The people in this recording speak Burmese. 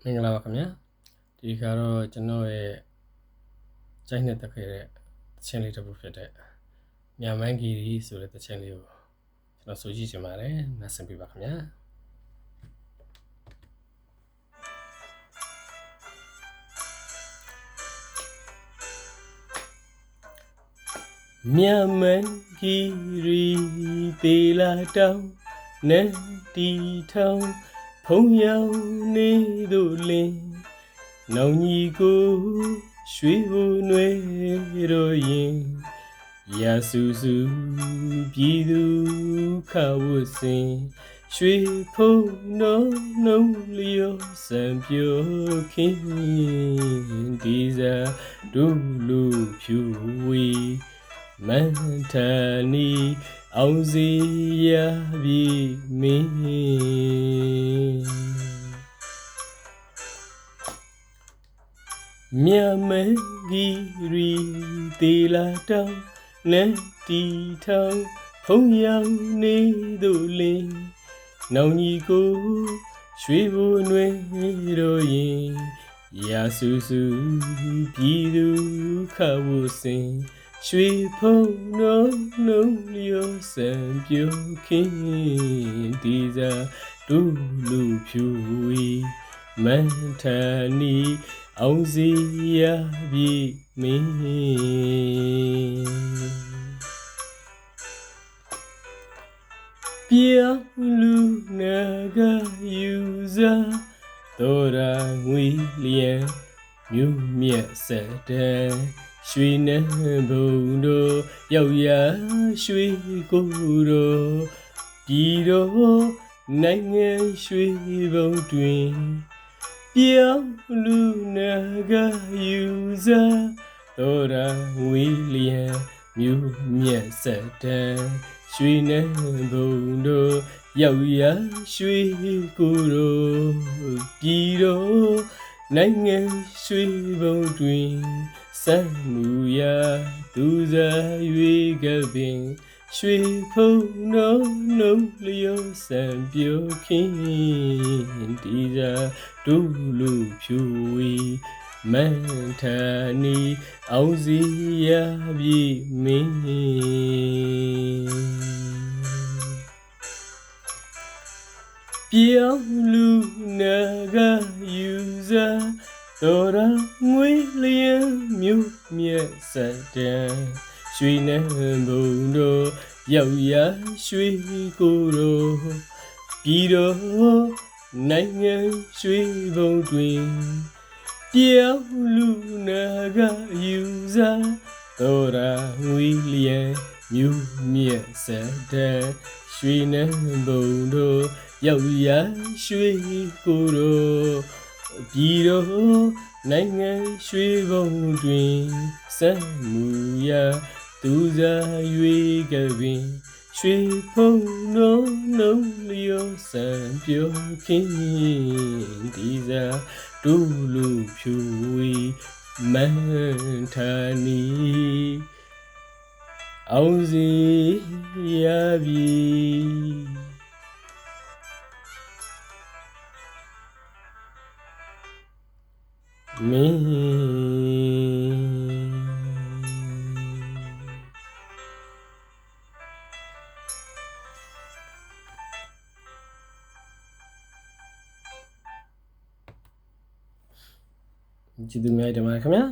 မင်္ဂလာပါခင်ဗျာဒီကတော့ကျွန်တော်ရဲ့ကြိုက်နှစ်သက်ခဲ့တဲ့သချင်းလေးတစ်ပုဒ်ဖြစ်တဲ့မြမန်းဂီရီဆိုတဲ့သချင်းလေးကိုကျွန်တော်ဆိုကြည့်ချင်ပါတယ်နားဆင်ပြပါခင်ဗျာမြမန်းဂီရီတေလာတောင်းနန်းတီထောင်းဖုံရောင်နေတို့လင်းနောင်ကြီးကိုရွှေဘုံနွယ်တို့ရင်ရာစုစုပြည်သူခဝတ်စင်ရွှေဖုံတော်နှုံလျောစံပြောခင်းဒီစားတို့လူဖြူဝေမန်ထနီအောင်စီရပြီမင်းမြမန်းဂီရီတေလာတောင်းနန်းတီထောင်းဖုံရောင်နေတို့လင်းနောင်ကြီးကိုရွှေဘိုနွယ်တို့ရင်ရာစုစုပြည်သူခဝတ်စင်ရွှေဖုံတော်နှုံလျောစံပြောခင်းဒီစားတို့လူဖြူဝေမန်ထနီအောင်စီရပြီမင်းပြောင်းလူနာကယူစားတော်ရာငွေလျံမြုပ်မြတ်ဆက်တဲ့ရွှေနန်းဘုံတို့ရောက်ရရွှေကိုတို့ပြည်တော်နိုင်ငံရွှေဘုံတွင်ပြောင်းလူနာကယူစားတော်ရာဝေးလျံမြူမြတ်ဆက်တန်ရွှေနန်းဘုံတို့ရောက်ရရွှေကိုတို့ပြည်တော်နိုင်ငံရွှေဘုံတွင်စံမူရာသူစား၍ကပင်ရွှေဖုံတော်နှုံလျောစံပြောခင်းဒီစားတို့လူဖြူဝေမန်ထနီအောင်စီရပြီမင်းပြောင်းလူနာကယူစားတော်ရာငွေလျံမြုပ်မြတ်ဆက်တန်ရွှေနန်းဘုံတို့ရောက်ရရွှေကိုတို့ပြည်တော်နိုင်ငံရွှေဘုံတွင်ပြောင်းလူနာကယူစားတော်ရာငွေလျံမြုပ်မြတ်ဆက်တန်ရွှေနန်းဘုံတို့ရောက်ရရွှေကိုတို့ပြည်တော်နိုင်ငံရွှေဘုံတွင်စံမူရာသူစား၍ကပင်ရွှေဖုံတော်နှုံလျောစံပြောခင်းဒီစားတို့လူဖြူဝေမန်ထနီအောင်စီရပြီမင်းကျေးဇူးများတင်ပါတယ်ခင်ဗျာ